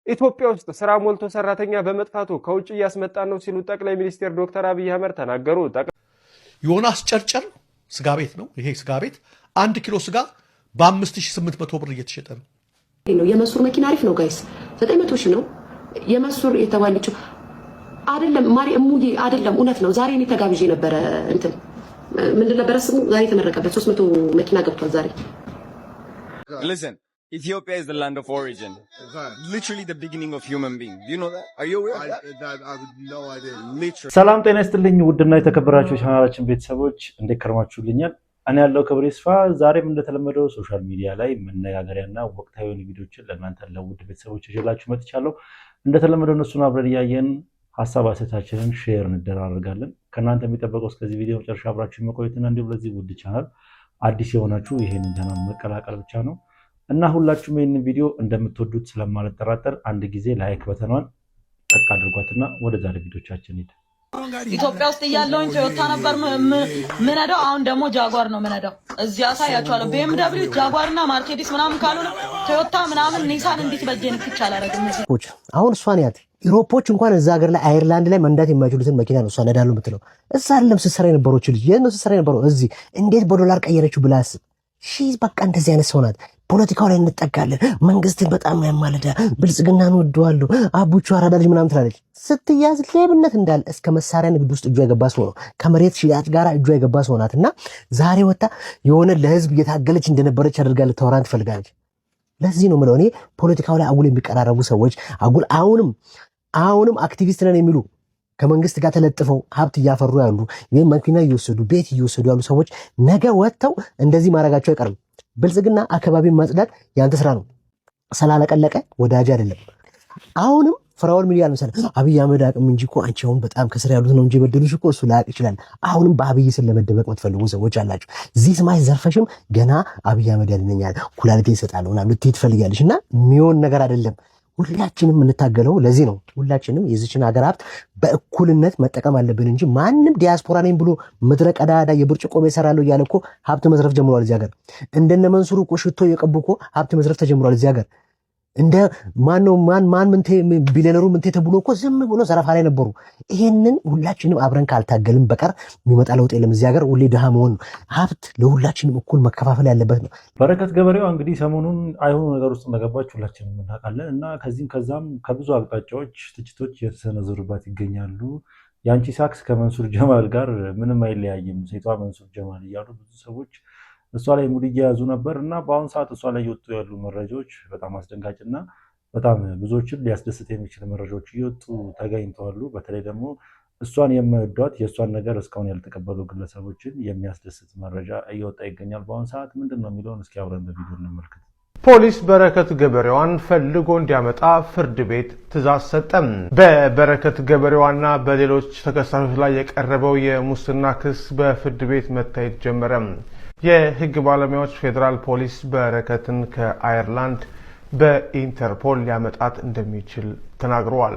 ኢትዮጵያ ውስጥ ስራ ሞልቶ ሰራተኛ በመጥፋቱ ከውጭ እያስመጣን ነው ሲሉ ጠቅላይ ሚኒስትር ዶክተር አብይ አህመድ ተናገሩ። ዮናስ ጨርጨር ስጋ ቤት ነው። ይሄ ስጋ ቤት 1 ኪሎ ስጋ በ5800 ብር እየተሸጠ ነው። የመሱር መኪና አሪፍ ነው ጋይስ፣ 900 ሺህ ነው የመሱር የተባለችው አይደለም ማሪ እሙዬ አይደለም፣ እውነት ነው። ዛሬ እኔ ተጋብዤ ነበረ እንትን ምንድን ነበር ስሙ ዛሬ ተመረቀበት 300 መኪና ገብቷል ዛሬ። Listen, Ethiopia is the land of origin. Literally the beginning of human being. Do you know that? Are you aware of that? I would know I did. Literally. ሰላም ጤና ይስጥልኝ ውድና የተከበራችሁ ቻናላችን ቤተሰቦች እንዴት ከርማችሁልኛል? እኔ ያለው ክብር ይስፋ። ዛሬም እንደተለመደው ሶሻል ሚዲያ ላይ መነጋገሪያና ወቅታዊ ቪዲዮዎችን ለእናንተ ለውድ ቤተሰቦች ይዤላችሁ መጥቻለሁ። እንደተለመደው እነሱን አብረን ያየን ሐሳብ አስተያየታችንን ሼር እንደራረጋለን። ከእናንተ የሚጠበቀው እስከዚህ ቪዲዮ መጨረሻ አብራችሁ መቆየትና እንዲሁም ለዚህ ውድ ቻናል አዲስ የሆናችሁ ይሄንን ቻናል መቀላቀል ብቻ ነው እና ሁላችሁም ይሄንን ቪዲዮ እንደምትወዱት ስለማልጠራጠር አንድ ጊዜ ላይክ በተኗን ጠቅ አድርጓትና ወደ ዛሬ ቪዲዮቻችን ሄድ። ኢትዮጵያ ውስጥ ያለውን ቶዮታ ነበር ምነዳው፣ አሁን ደግሞ ጃጓር ነው ምነዳው። እዚያ ሳያቻለው BMW ጃጓርና ማርሴዲስ ምናምን ካልሆነ ቶዮታ ምናምን ኒሳን እንዴት በጀን ይቻላል አረጋግጥ እዚህ አሁን እሷን ያት ኢሮፖች እንኳን እዛ ሀገር ላይ አየርላንድ ላይ መንዳት የማይችሉትን መኪና ነው እሷ ነዳለው የምትለው። እዛ አይደለም ስትሰራ የነበረች ልጅ የነሱ ስትሰራ የነበረው እዚህ እንዴት በዶላር ቀየረችው ብላስ ሺዝ በቃ እንደዚህ አይነት ሰው ናት። ፖለቲካው ላይ እንጠጋለን፣ መንግስትን በጣም ያማለዳ ብልጽግናን ወደዋለሁ አቡቹ አራዳ ልጅ ምናምን ትላለች። ስትያዝ ሌብነት እንዳለ እስከ መሳሪያ ንግድ ውስጥ እጇ የገባ ሰው ነው። ከመሬት ሽያጭ ጋር እጇ የገባ ሰው ናትና ዛሬ ወጣ የሆነ ለህዝብ እየታገለች እንደነበረች አድርጋ ልታወራን ትፈልጋለች። ለዚህ ነው የምለው እኔ ፖለቲካው ላይ አጉል የሚቀራረቡ ሰዎች አጉል አሁንም አክቲቪስት ነን የሚሉ ከመንግስት ጋር ተለጥፈው ሀብት እያፈሩ ያሉ ወይም መኪና እየወሰዱ ቤት እየወሰዱ ያሉ ሰዎች ነገ ወጥተው እንደዚህ ማድረጋቸው አይቀርም። ብልጽግና አካባቢን ማጽዳት ያንተ ስራ ነው። ስላለቀለቀ ወዳጅ አይደለም። አሁንም ፍራኦል ሚዲያ ነው ሰለ አብይ አህመድ አቅም እንጂ እኮ አንቺ አሁን በጣም ከስራ ያሉት ነው እንጂ በደሉሽ እኮ እሱ ላቅ ይችላል። አሁንም በአብይ ስም ለመደበቅ የምትፈልጉ ሰዎች አላችሁ። እዚህ ስማይ ዘርፈሽም ገና አብይ አህመድ ያለኛል ኩላሊቴ ይሰጣል እና ልትይ ትፈልጊያለሽና የሚሆን ነገር አይደለም። ሁላችንም እንታገለው ለዚህ ነው። ሁላችንም የዚችን ሀገር ሀብት በእኩልነት መጠቀም አለብን እንጂ ማንም ዲያስፖራ ነኝ ብሎ ምድረ ቀዳዳ የብርጭቆ ቤት ሰራለሁ እያለ እኮ ሀብት መዝረፍ ጀምሯል እዚህ ሀገር። እንደነ መንሱር እኮ ሽቶ የቀቡ እኮ ሀብት መዝረፍ ተጀምሯል እዚህ ሀገር። እንደ ማን ምንቴ ቢሊዮነሩ ምንቴ ተብሎ እኮ ዝም ብሎ ዘረፋ ላይ ነበሩ። ይሄንን ሁላችንም አብረን ካልታገልን በቀር የሚመጣ ለውጥ የለም። እዚህ ሀገር ሁሌ ድሃ መሆን ነው። ሀብት ለሁላችንም እኩል መከፋፈል ያለበት ነው። በረከት ገበሬው እንግዲህ ሰሞኑን አይሆኑ ነገር ውስጥ እንደገባች ሁላችንም እናውቃለን እና ከዚህም ከዛም ከብዙ አቅጣጫዎች ትችቶች የተሰነዘሩባት ይገኛሉ። የአንቺ ሳክስ ከመንሱር ጀማል ጋር ምንም አይለያይም፣ ሴቷ መንሱር ጀማል እያሉ ብዙ ሰዎች እሷ ላይ ሙድ እየያዙ ነበር እና በአሁኑ ሰዓት እሷ ላይ እየወጡ ያሉ መረጃዎች በጣም አስደንጋጭና በጣም ብዙዎችን ሊያስደስት የሚችል መረጃዎች እየወጡ ተገኝተዋል። በተለይ ደግሞ እሷን የማይወዷት የእሷን ነገር እስካሁን ያልተቀበሉ ግለሰቦችን የሚያስደስት መረጃ እየወጣ ይገኛል። በአሁኑ ሰዓት ምንድን ነው የሚለውን እስኪ አብረን በቪዲዮ እንመልከት። ፖሊስ በረከት ገበሬዋን ፈልጎ እንዲያመጣ ፍርድ ቤት ትዕዛዝ ሰጠም። በበረከት ገበሬዋና በሌሎች ተከሳሾች ላይ የቀረበው የሙስና ክስ በፍርድ ቤት መታየት ጀመረ። የህግ ባለሙያዎች ፌዴራል ፖሊስ በረከትን ከአየርላንድ በኢንተርፖል ሊያመጣት እንደሚችል ተናግረዋል።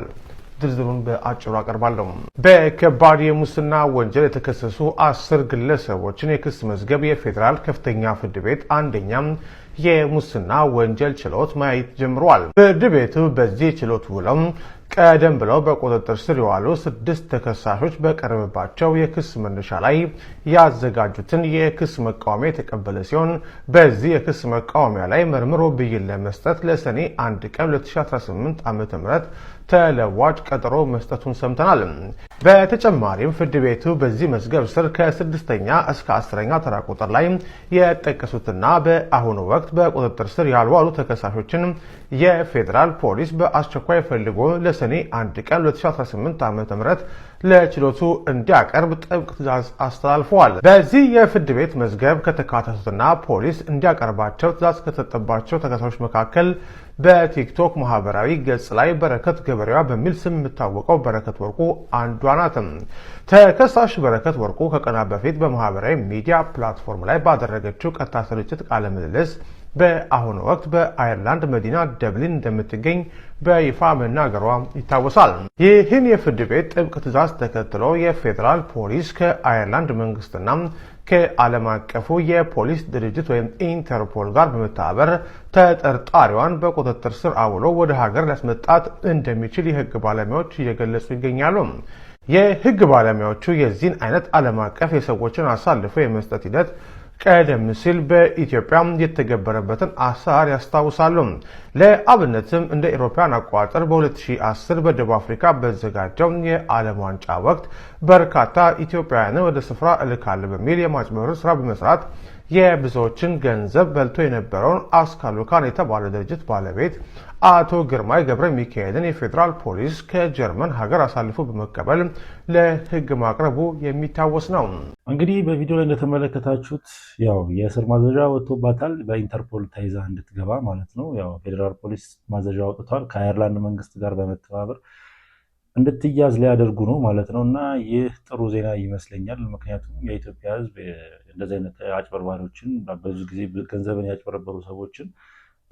ዝርዝሩን በአጭሩ አቀርባለሁ። በከባድ የሙስና ወንጀል የተከሰሱ 10 ግለሰቦችን የክስ መዝገብ የፌዴራል ከፍተኛ ፍርድ ቤት አንደኛም የሙስና ወንጀል ችሎት ማየት ጀምሯል። ፍርድ ቤቱ በዚህ ችሎት ውለው ቀደም ብለው በቁጥጥር ስር የዋሉ 6 ተከሳሾች በቀረበባቸው የክስ መነሻ ላይ ያዘጋጁትን የክስ መቃወሚያ የተቀበለ ሲሆን በዚህ የክስ መቃወሚያ ላይ መርምሮ ብይን ለመስጠት ለሰኔ 1 ቀን 2018 ዓ.ም ተለዋጭ ቀጠሮ መስጠቱን ሰምተናል። በተጨማሪም ፍርድ ቤቱ በዚህ መዝገብ ስር ከ6ኛ እስከ 10ኛ ተራ ቁጥር ላይ የጠቀሱትና በአሁኑ ወቅት በቁጥጥር ስር ያልዋሉ ተከሳሾችን የፌዴራል ፖሊስ በአስቸኳይ ፈልጎ ለሰኔ 1 ቀን 2018 ዓ.ም ለችሎቱ እንዲያቀርብ ጥብቅ ትዕዛዝ አስተላልፈዋል። በዚህ የፍርድ ቤት መዝገብ ከተካተቱትና ፖሊስ እንዲያቀርባቸው ትዕዛዝ ከተሰጠባቸው ተከሳሾች መካከል በቲክቶክ ማህበራዊ ገጽ ላይ በረከት ገበሬዋ በሚል ስም የምታወቀው በረከት ወርቁ አንዷ ናት። ተከሳሽ በረከት ወርቁ ከቀናት በፊት በማህበራዊ ሚዲያ ፕላትፎርም ላይ ባደረገችው ቀጥታ ስርጭት ቃለ ምልልስ በአሁኑ ወቅት በአየርላንድ መዲና ደብሊን እንደምትገኝ በይፋ መናገሯ ይታወሳል። ይህን የፍርድ ቤት ጥብቅ ትዕዛዝ ተከትሎ የፌዴራል ፖሊስ ከአየርላንድ መንግስትና ከዓለም አቀፉ የፖሊስ ድርጅት ወይም ኢንተርፖል ጋር በመተባበር ተጠርጣሪዋን በቁጥጥር ስር አውሎ ወደ ሀገር ሊያስመጣት እንደሚችል የህግ ባለሙያዎች እየገለጹ ይገኛሉ። የህግ ባለሙያዎቹ የዚህን አይነት ዓለም አቀፍ የሰዎችን አሳልፎ የመስጠት ሂደት ቀደም ሲል በኢትዮጵያ የተገበረበትን አሰራር ያስታውሳሉ። ለአብነትም እንደ አውሮፓውያን አቆጣጠር በ2010 በደቡብ አፍሪካ በተዘጋጀው የዓለም ዋንጫ ወቅት በርካታ ኢትዮጵያውያንን ወደ ስፍራ እልካለሁ በሚል የማጭበርበር ስራ በመስራት የብዙዎችን ገንዘብ በልቶ የነበረውን አስካሉካን የተባለ ድርጅት ባለቤት አቶ ግርማይ ገብረ ሚካኤልን የፌዴራል ፖሊስ ከጀርመን ሀገር አሳልፎ በመቀበል ለህግ ማቅረቡ የሚታወስ ነው። እንግዲህ በቪዲዮ ላይ እንደተመለከታችሁት ያው የእስር ማዘዣ ወጥቶባታል። በኢንተርፖል ተይዛ እንድትገባ ማለት ነው። ያው ፌዴራል ፖሊስ ማዘዣ ወጥቷል። ከአየርላንድ መንግስት ጋር በመተባበር እንድትያዝ ሊያደርጉ ነው ማለት ነው። እና ይህ ጥሩ ዜና ይመስለኛል። ምክንያቱም የኢትዮጵያ ህዝብ እንደዚህ አይነት አጭበርባሪዎችን ብዙ ጊዜ ገንዘብን ያጭበረበሩ ሰዎችን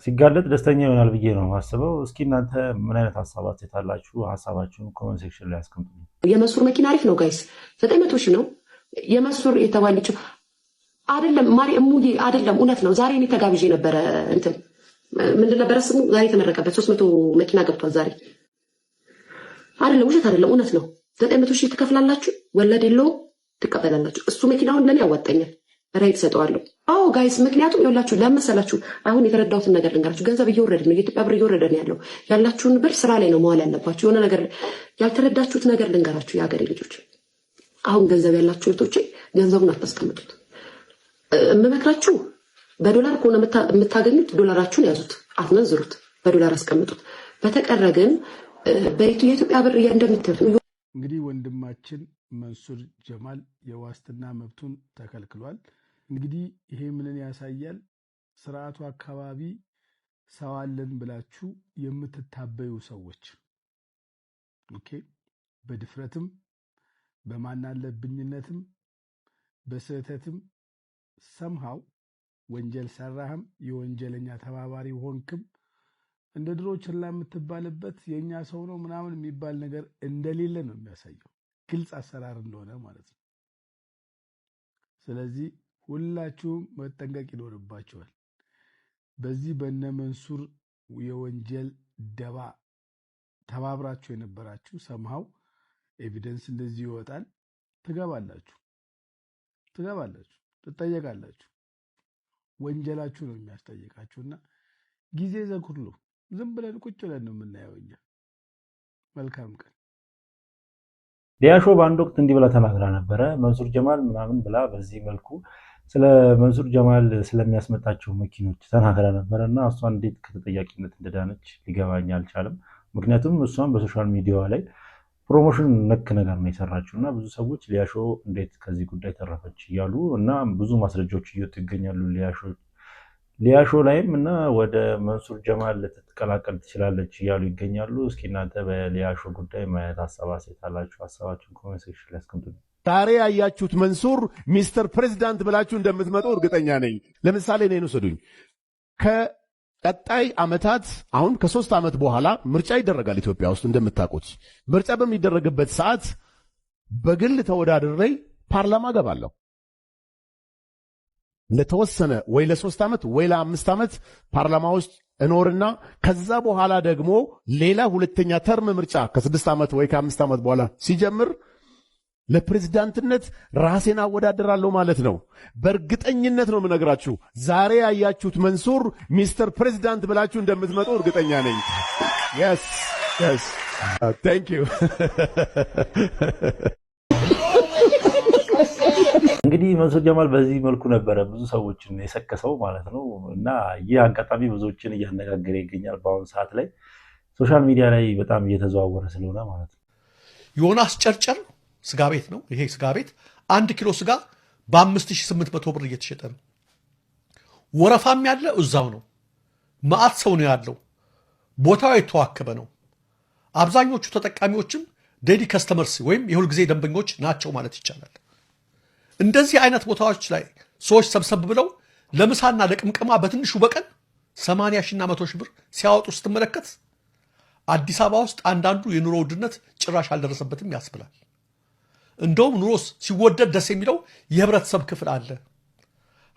ሲጋለጥ ደስተኛ ይሆናል ብዬ ነው ማስበው። እስኪ እናንተ ምን አይነት ሀሳብ አስተያየታላችሁ? ሀሳባችሁን ኮሜንት ሴክሽን ላይ አስቀምጡ። የመሱር መኪና አሪፍ ነው ጋይስ፣ 900 ሺህ ነው። የመሱር የተባለችው አይደለም ማሪ እሙዬ አይደለም፣ እውነት ነው። ዛሬ እኔ ተጋብዤ ነበረ። እንትን ምንድን ነበረ ስሙ? ዛሬ የተመረቀበት 300 መኪና ገብቷል ዛሬ። አይደለም ውሸት አይደለም፣ እውነት ነው። 900 ሺህ ትከፍላላችሁ፣ ወለድ የለውም፣ ትቀበላላችሁ። እሱ መኪናውን ለኔ ያዋጣኛል፣ ራይት ሰጠዋለሁ። አዎ ጋይስ፣ ምክንያቱም ይኸውላችሁ ለመሰላችሁ አሁን የተረዳሁትን ነገር ልንገራችሁ። ገንዘብ እየወረደ ነው፣ የኢትዮጵያ ብር እየወረደ ነው ያለው። ያላችሁን ብር ስራ ላይ ነው መዋል ያለባችሁ። የሆነ ነገር ያልተረዳችሁት ነገር ልንገራችሁ፣ የሀገሬ ልጆች። አሁን ገንዘብ ያላችሁ እህቶቼ ገንዘቡን አታስቀምጡት። የምመክራችሁ በዶላር ከሆነ የምታገኙት ዶላራችሁን ያዙት፣ አትመንዝሩት፣ በዶላር አስቀምጡት። በተቀረ ግን የኢትዮጵያ ብር እንደምትል እንግዲህ ወንድማችን መንሱር ጀማል የዋስትና መብቱን ተከልክሏል። እንግዲህ ይሄ ምንን ያሳያል? ስርዓቱ አካባቢ ሰው አለን ብላችሁ የምትታበዩ ሰዎች ኦኬ፣ በድፍረትም በማናለብኝነትም በስህተትም ሰምሃው ወንጀል ሰራህም የወንጀለኛ ተባባሪ ሆንክም እንደ ድሮ ችላ የምትባልበት የኛ ሰው ነው ምናምን የሚባል ነገር እንደሌለ ነው የሚያሳየው። ግልጽ አሰራር እንደሆነ ማለት ነው። ስለዚህ ሁላችሁም መጠንቀቅ ይኖርባችኋል። በዚህ በነ መንሱር የወንጀል ደባ ተባብራችሁ የነበራችሁ ሰምሃው ኤቪደንስ እንደዚህ ይወጣል፣ ትገባላችሁ፣ ትጠየቃላችሁ። ወንጀላችሁ ነው የሚያስጠይቃችሁና ጊዜ ዘኩሉ ዝም ብለን ቁጭ ብለን ነው የምናየው እኛ። መልካም ቀን። ሊያሾ በአንድ ወቅት እንዲህ ብላ ተናግራ ነበረ። መንሱር ጀማል ምናምን ብላ በዚህ መልኩ ስለ መንሱር ጀማል ስለሚያስመጣቸው መኪኖች ተናግራ ነበረ እና እሷ እንዴት ከተጠያቂነት እንደዳነች ሊገባኝ አልቻለም። ምክንያቱም እሷም በሶሻል ሚዲያዋ ላይ ፕሮሞሽን ነክ ነገር ነው የሰራችው እና ብዙ ሰዎች ሊያሾ እንዴት ከዚህ ጉዳይ ተረፈች እያሉ እና ብዙ ማስረጃዎች እየወጡ ይገኛሉ ሊያሾ ላይም እና ወደ መንሱር ጀማል ልትቀላቀል ትችላለች እያሉ ይገኛሉ። እስኪ እናንተ በሊያሾ ጉዳይ ማየት ሀሳብ አስተያየታላችሁ? ሀሳባችሁን ኮሜንት ሴክሽን ላይ አስቀምጡ። ዛሬ ያያችሁት መንሱር ሚስተር ፕሬዚዳንት ብላችሁ እንደምትመጡ እርግጠኛ ነኝ። ለምሳሌ እኔን ውሰዱኝ። ከቀጣይ ዓመታት አሁን ከ3 ዓመት በኋላ ምርጫ ይደረጋል ኢትዮጵያ ውስጥ እንደምታውቁት። ምርጫ በሚደረግበት ሰዓት በግል ተወዳድሬ ፓርላማ ገባለሁ። ለተወሰነ ወይ ለ3 ዓመት ወይ ለ5 ዓመት ፓርላማ ውስጥ እኖርና ከዛ በኋላ ደግሞ ሌላ ሁለተኛ ተርም ምርጫ ከ6 ዓመት ወይ ከ5 ዓመት በኋላ ሲጀምር ለፕሬዝዳንትነት ራሴን አወዳደራለሁ ማለት ነው። በእርግጠኝነት ነው የምነግራችሁ። ዛሬ ያያችሁት መንሱር ሚስተር ፕሬዝዳንት ብላችሁ እንደምትመጡ እርግጠኛ ነኝ። yes thank you እንግዲህ መንሱር ጀማል በዚህ መልኩ ነበረ ብዙ ሰዎችን የሰከሰው ማለት ነው እና ይህ አጋጣሚ ብዙዎችን እያነጋገረ ይገኛል። በአሁኑ ሰዓት ላይ ሶሻል ሚዲያ ላይ በጣም እየተዘዋወረ ስለሆነ ማለት ነው። ዮናስ ጨርጨር ስጋ ቤት ነው። ይሄ ስጋ ቤት 1 ኪሎ ስጋ በ5800 ብር እየተሸጠ ነው። ወረፋም ያለ እዛው ነው። ማአት ሰው ነው ያለው። ቦታው የተዋከበ ነው። አብዛኞቹ ተጠቃሚዎችም ዴሊ ከስተመርስ ወይም የሁል ጊዜ ደንበኞች ናቸው ማለት ይቻላል። እንደዚህ አይነት ቦታዎች ላይ ሰዎች ሰብሰብ ብለው ለምሳና ለቅምቅማ በትንሹ በቀን 80 ሺና 100 ሺህ ብር ሲያወጡ ስትመለከት አዲስ አበባ ውስጥ አንዳንዱ የኑሮ ውድነት ጭራሽ አልደረሰበትም ያስብላል። እንደውም ኑሮስ ሲወደድ ደስ የሚለው የህብረተሰብ ክፍል አለ።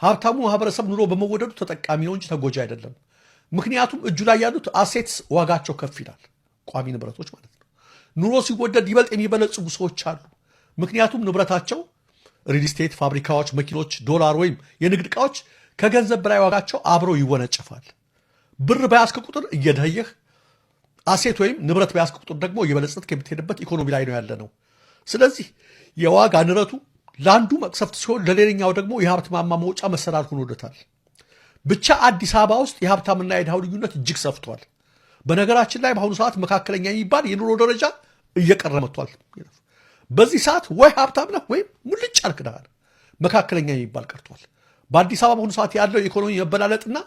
ሀብታሙ ማህበረሰብ ኑሮ በመወደዱ ተጠቃሚ ነው እንጂ ተጎጂ አይደለም። ምክንያቱም እጁ ላይ ያሉት አሴትስ ዋጋቸው ከፍ ይላል፣ ቋሚ ንብረቶች ማለት ነው። ኑሮ ሲወደድ ይበልጥ የሚበለጽጉ ሰዎች አሉ። ምክንያቱም ንብረታቸው ሪል ስቴት፣ ፋብሪካዎች፣ መኪኖች፣ ዶላር ወይም የንግድ ዕቃዎች ከገንዘብ በላይ ዋጋቸው አብረው ይወነጨፋል። ብር በያዝክ ቁጥር እየደኸየህ፣ አሴት ወይም ንብረት በያዝክ ቁጥር ደግሞ እየበለጸጥክ የምትሄድበት ኢኮኖሚ ላይ ነው ያለ ነው። ስለዚህ የዋጋ ንረቱ ለአንዱ መቅሰፍት ሲሆን ለሌላኛው ደግሞ የሀብት ማማ መውጫ መሰላል ሆኖለታል። ብቻ አዲስ አበባ ውስጥ የሀብታምና የድሃው ልዩነት እጅግ ሰፍቷል። በነገራችን ላይ በአሁኑ ሰዓት መካከለኛ የሚባል የኑሮ ደረጃ እየቀረ መጥቷል። በዚህ ሰዓት ወይ ሀብታም ነህ ወይም ሙልጭ ያልክ ድሃ ነህ፣ መካከለኛ የሚባል ቀርቷል። በአዲስ አበባ በአሁኑ ሰዓት ያለው የኢኮኖሚ መበላለጥና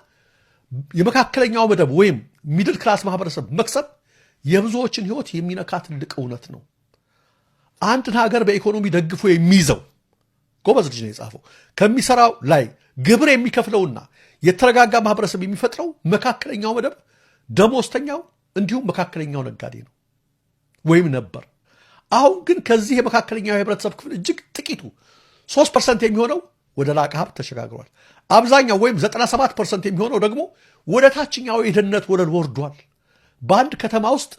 የመካከለኛው መደብ ወይም ሚድል ክላስ ማህበረሰብ መክሰብ የብዙዎችን ህይወት የሚነካ ትልቅ እውነት ነው። አንድን ሀገር በኢኮኖሚ ደግፎ የሚይዘው ጎበዝ ልጅ ነው የጻፈው። ከሚሰራው ላይ ግብር የሚከፍለውና የተረጋጋ ማህበረሰብ የሚፈጥረው መካከለኛው መደብ ደሞዝተኛው፣ እንዲሁም መካከለኛው ነጋዴ ነው ወይም ነበር። አሁን ግን ከዚህ የመካከለኛው የህብረተሰብ ክፍል እጅግ ጥቂቱ 3% የሚሆነው ወደ ላቀ ሀብት ተሸጋግሯል። አብዛኛው ወይም 97% የሚሆነው ደግሞ ወደ ታችኛው የድህነት ወለል ወርዷል። በአንድ ከተማ ውስጥ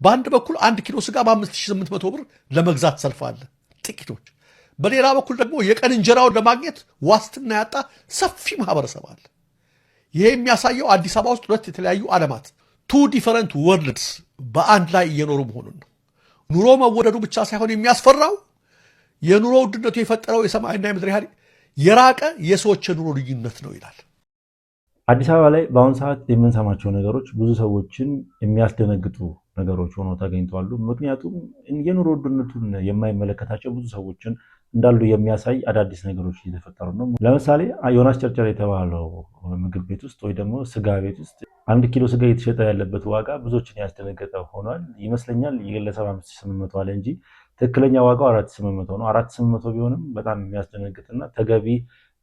በአንድ በኩል 1 ኪሎ ስጋ በ5800 ብር ለመግዛት ሰልፍ አለ ጥቂቶች፣ በሌላ በኩል ደግሞ የቀን እንጀራውን ለማግኘት ዋስትና ያጣ ሰፊ ማህበረሰብ አለ። ይሄ የሚያሳየው አዲስ አበባ ውስጥ ሁለት የተለያዩ ዓለማት ቱ ዲፈረንት ወርልድስ በአንድ ላይ እየኖሩ መሆኑን ነው። ኑሮ መወደዱ ብቻ ሳይሆን የሚያስፈራው የኑሮ ውድነቱ የፈጠረው የሰማይና የምድር ያህል የራቀ የሰዎች የኑሮ ልዩነት ነው ይላል። አዲስ አበባ ላይ በአሁኑ ሰዓት የምንሰማቸው ነገሮች ብዙ ሰዎችን የሚያስደነግጡ ነገሮች ሆነው ተገኝተዋል። ምክንያቱም የኑሮ ውድነቱን የማይመለከታቸው ብዙ ሰዎችን እንዳሉ የሚያሳይ አዳዲስ ነገሮች እየተፈጠሩ ነው። ለምሳሌ ዮናስ ቸርቸር የተባለው ምግብ ቤት ውስጥ ወይ ደግሞ ስጋ ቤት ውስጥ 1 ኪሎ ስጋ የተሸጠ ያለበት ዋጋ ብዙዎችን ያስደነገጠ ሆኗል ይመስለኛል። የግለሰብ 5800 አለ እንጂ ትክክለኛ ዋጋው 4800 ነው። 4800 ቢሆንም በጣም የሚያስደነግጥና ተገቢ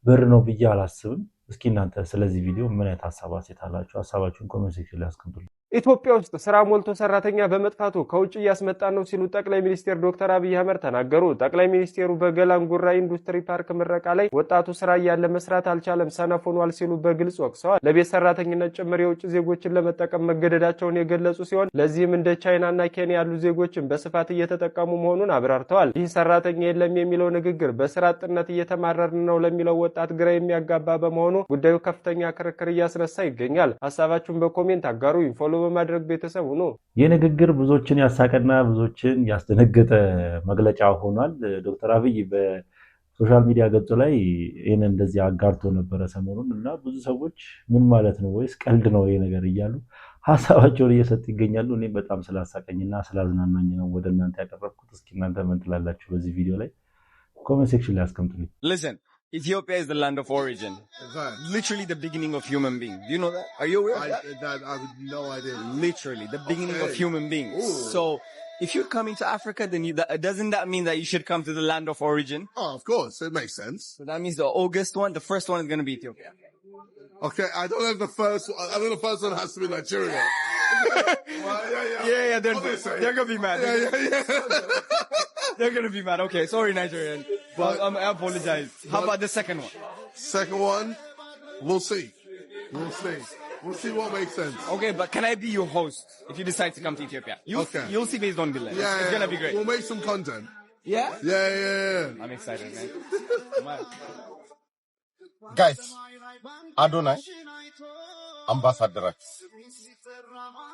ብር ነው ብዬ አላስብም። እስኪ እናንተ ስለዚህ ቪዲዮ ምን አይነት ሀሳብ አላችሁ? ሀሳባችሁን ኮሜንት ሴክሽን ላይ አስቀምጡልኝ። ኢትዮጵያ ውስጥ ስራ ሞልቶ ሰራተኛ በመጥፋቱ ከውጭ እያስመጣን ነው ሲሉ ጠቅላይ ሚኒስትር ዶክተር አብይ አህመድ ተናገሩ። ጠቅላይ ሚኒስትሩ በገላንጉራ ኢንዱስትሪ ፓርክ ምረቃ ላይ ወጣቱ ስራ እያለ መስራት አልቻለም፣ ሰነፍ ሆኗል ሲሉ በግልጽ ወቅሰዋል። ለቤት ሰራተኝነት ጭምር የውጭ ዜጎችን ለመጠቀም መገደዳቸውን የገለጹ ሲሆን ለዚህም እንደ ቻይናና ኬንያ ያሉ ዜጎችን በስፋት እየተጠቀሙ መሆኑን አብራርተዋል። ይህ ሰራተኛ የለም የሚለው ንግግር በስራ አጥነት እየተማረርን ነው ለሚለው ወጣት ግራ የሚያጋባ በመሆኑ ጉዳዩ ከፍተኛ ክርክር እያስነሳ ይገኛል። ሀሳባችሁን በኮሜንት አጋሩ። ፎሎ በማድረግ ቤተሰብ ሆኖ ይህ ንግግር ብዙዎችን ያሳቀና ብዙዎችን ያስደነገጠ መግለጫ ሆኗል። ዶክተር አብይ በሶሻል ሚዲያ ገጹ ላይ ይህን እንደዚህ አጋርቶ ነበረ ሰሞኑን እና ብዙ ሰዎች ምን ማለት ነው ወይስ ቀልድ ነው ይሄ ነገር እያሉ ሀሳባቸውን እየሰጡ ይገኛሉ። እኔም በጣም ስላሳቀኝና ስላዝናናኝ ነው ወደ እናንተ ያቀረብኩት። እስኪ እናንተ ምን ትላላችሁ በዚህ ቪዲዮ ላይ? ኮሜንት ሴክሽን ላይ አስቀምጡልኝ። Listen, Ethiopia is the land of origin. Literally the beginning of human being. Do you know that? Are you aware of that? I have no idea. Literally the beginning of human beings. Ooh. So if you're coming to Africa, then doesn't that mean that you should come to the land of origin? Oh, of course. It makes sense. So that means the August one, the first one is going to be Ethiopia. Okay, I don't know if the first one, I think the first one has to be Nigeria. Yeah, they're going to be mad. Yeah. They're going to be mad. Okay, sorry, Nigerian. Well, I apologize. How about the second one? Second one, we'll see. We'll see. We'll see what makes sense. Okay, but can I be your host if you decide to come to Ethiopia? You'll see based on Bilal. Yeah, it's going to be great. We'll make some content. Yeah? Yeah. I'm excited, man. ጋይስ አዶናይ አምባሳደራችን።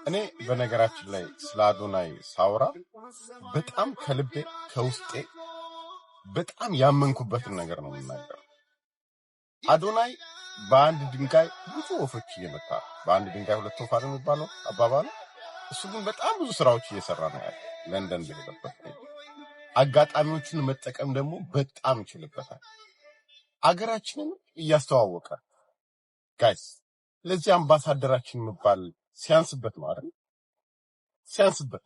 እኔ በነገራችን ላይ ስለ አዶናይ ሳውራ በጣም ከልቤ ከውስጤ በጣም ያመንኩበትን ነገር ነው የምናገረው። አዶናይ በአንድ ድንጋይ ብዙ ወፎች እየመታ በአንድ ድንጋይ ሁለት ወፍ አይደል የሚባለው አባባሉ። እሱ ግን በጣም ብዙ ስራዎች እየሰራ ነው ያለው። ለንደን በሄደበት አጋጣሚዎችን መጠቀም ደግሞ በጣም ይችልበታል። አገራችንን እያስተዋወቀ ጋይስ፣ ለዚህ አምባሳደራችን የሚባል ሲያንስበት ነው አይደል? ሲያንስበት።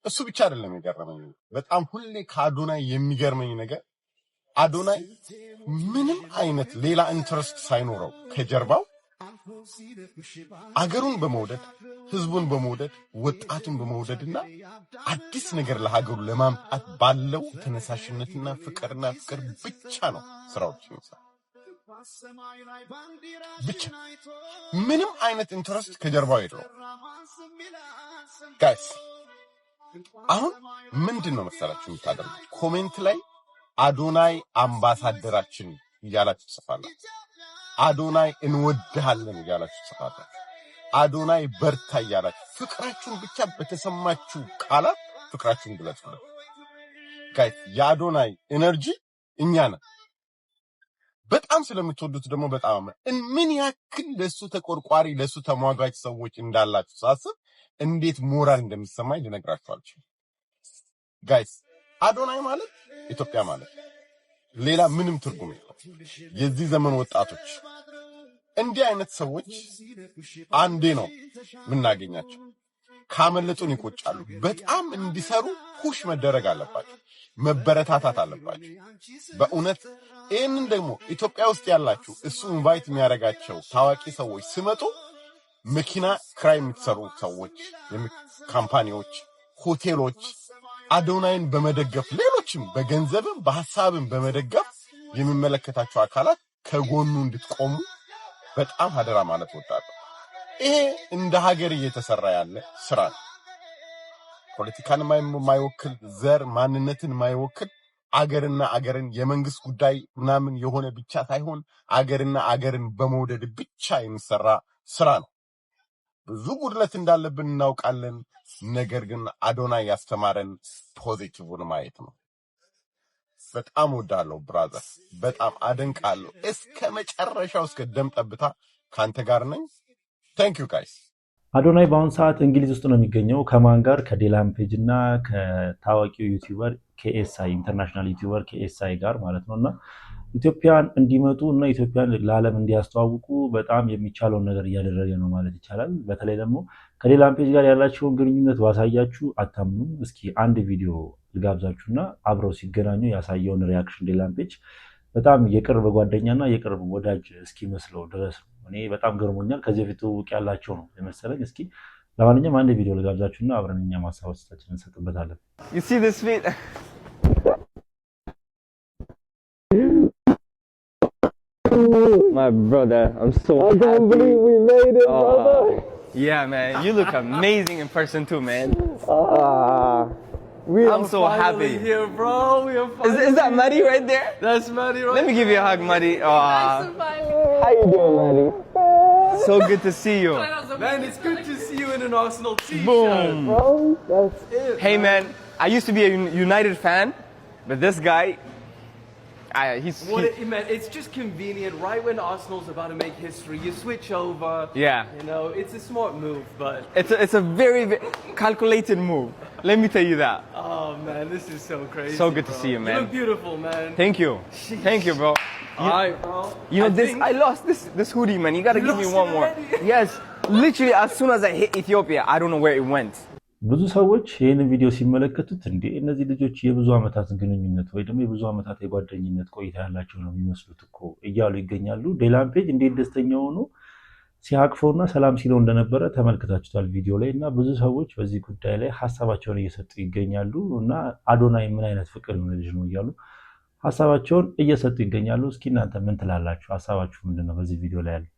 እሱ ብቻ አይደለም የገረመኝ። በጣም ሁሌ ከአዶናይ የሚገርመኝ ነገር አዶናይ ምንም አይነት ሌላ ኢንትረስት ሳይኖረው ከጀርባው አገሩን በመውደድ ህዝቡን በመውደድ ወጣቱን በመውደድና አዲስ ነገር ለሀገሩ ለማምጣት ባለው ተነሳሽነትና ፍቅር ብቻ ነው ስራዎች የሚሰራ ብቻ ምንም አይነት ኢንትረስት ከጀርባው የለውም። ጋይስ አሁን ምንድነው መሰላችሁ የምታደርጉት? ኮሜንት ላይ አዶናይ አምባሳደራችን እያላችሁ ጽፋላችሁ። አዶናይ እንወድሃለን እያላችሁ ጽፋላችሁ። አዶናይ በርታ እያላችሁ ፍቅራችሁን ብቻ በተሰማችሁ ቃላት ፍቅራችሁን ግለጹለት። ጋይስ የአዶናይ ኤነርጂ እኛ ነን። በጣም ስለምትወዱት ደግሞ በጣም ምን ያክል ለሱ ተቆርቋሪ ለሱ ተሟጋች ሰዎች እንዳላችሁ ሳስብ እንዴት ሞራል እንደሚሰማኝ ልነግራችሁ አልችልም። ጋይስ አዶናይ ማለት ኢትዮጵያ ማለት ሌላ ምንም ትርጉም የለውም። የዚህ ዘመን ወጣቶች እንዲህ አይነት ሰዎች አንዴ ነው የምናገኛቸው። ካመለጡን ይቆጫሉ። በጣም እንዲሰሩ ፑሽ መደረግ አለባቸው፣ መበረታታት አለባቸው። በእውነት ይህንን ደግሞ ኢትዮጵያ ውስጥ ያላችሁ እሱ ኢንቫይት የሚያደርጋቸው ታዋቂ ሰዎች ሲመጡ መኪና ክራይ የምትሰሩ ሰዎች፣ ካምፓኒዎች፣ ሆቴሎች አዶናይን በመደገፍ ሌሎችም በገንዘብም በሐሳብም በመደገፍ የሚመለከታቸው አካላት ከጎኑ እንድትቆሙ በጣም አደራ ማለት ወጣለሁ። ይሄ እንደ ሀገር እየተሰራ ያለ ስራ ነው። ፖለቲካን የማይወክል ዘር ማንነትን የማይወክል አገርና አገርን የመንግስት ጉዳይ ምናምን የሆነ ብቻ ሳይሆን አገርና አገርን በመውደድ ብቻ የሚሰራ ስራ ነው። ብዙ ጉድለት እንዳለብን እናውቃለን። ነገር ግን አዶናይ ያስተማረን ፖዚቲቭን ማየት ነው። በጣም ወዳለው ብራዘር፣ በጣም አደንቃለሁ። እስከ መጨረሻው እስከ ደም ጠብታ ካንተ ጋር ነኝ። ታንክ ዩ ጋይስ። አዶናይ በአሁኑ ሰዓት እንግሊዝ ውስጥ ነው የሚገኘው። ከማን ጋር? ከዴላም ፔጅ እና ከታዋቂው ዩቲዩበር KSI ኢንተርናሽናል ዩቲዩበር KSI ጋር ማለት ነውና ኢትዮጵያን እንዲመጡ እና ኢትዮጵያን ለዓለም እንዲያስተዋውቁ በጣም የሚቻለውን ነገር እያደረገ ነው ማለት ይቻላል። በተለይ ደግሞ ከዴላም ፔጅ ጋር ያላቸውን ግንኙነት ባሳያችሁ አታምኑም። እስኪ አንድ ቪዲዮ ልጋብዛችሁና አብረው ሲገናኙ ያሳየውን ሪያክሽን ዴላም ፔጅ በጣም የቅርብ ጓደኛና የቅርብ ወዳጅ እስኪመስለው ድረስ እኔ በጣም ገርሞኛል። ከዚህ በፊት ውቅ ያላቸው ነው የመሰለኝ። እስኪ ለማንኛውም አንድ ቪዲዮ ልጋብዛችሁና አብረን እኛ ማሳወስታችንን እንሰጥበታለን። You see this feet? My brother, I'm so happy. I can't believe we made it, brother. Yeah, man, you look amazing in person too, man. I'm so happy. Here, bro. We are finally Is that Muddy right there? That's Muddy right Let me give you a hug, Muddy. How you doing, Muddy? So good to see you. Man, it's good to see you in an Arsenal t-shirt. Boom. Bro, that's it. Hey, man, I used to be a United fan, but this guy, man, it's just convenient. Right when Arsenal's about to make history, you switch over. Yeah. You know, it's a smart move, but it's a very, very calculated move. Let me tell you that. Oh man, this is so crazy. So good to bro. see you, man. You look beautiful, man. Thank you. Sheesh. Thank you, bro. Alright, bro. You know, I lost this hoodie, man. You gotta give me one more. Yes. Literally, as soon as I hit Ethiopia, I don't know where it went. ብዙ ሰዎች ይህንን ቪዲዮ ሲመለከቱት እንዴ እነዚህ ልጆች የብዙ ዓመታት ግንኙነት ወይ ደግሞ የብዙ ዓመታት የጓደኝነት ቆይታ ያላቸው ነው የሚመስሉት እኮ እያሉ ይገኛሉ። ዴላም ፔጅ እንዴት ደስተኛ ሆኖ ሲያቅፈውና ሰላም ሲለው እንደነበረ ተመልክታችኋል ቪዲዮ ላይ እና ብዙ ሰዎች በዚህ ጉዳይ ላይ ሀሳባቸውን እየሰጡ ይገኛሉ እና አዶናይ ምን አይነት ፍቅር ነው ልጅ ነው እያሉ ሀሳባቸውን እየሰጡ ይገኛሉ። እስኪ እናንተ ምን ትላላችሁ? ሀሳባችሁ ምንድነው በዚህ ቪዲዮ ላይ ያለው?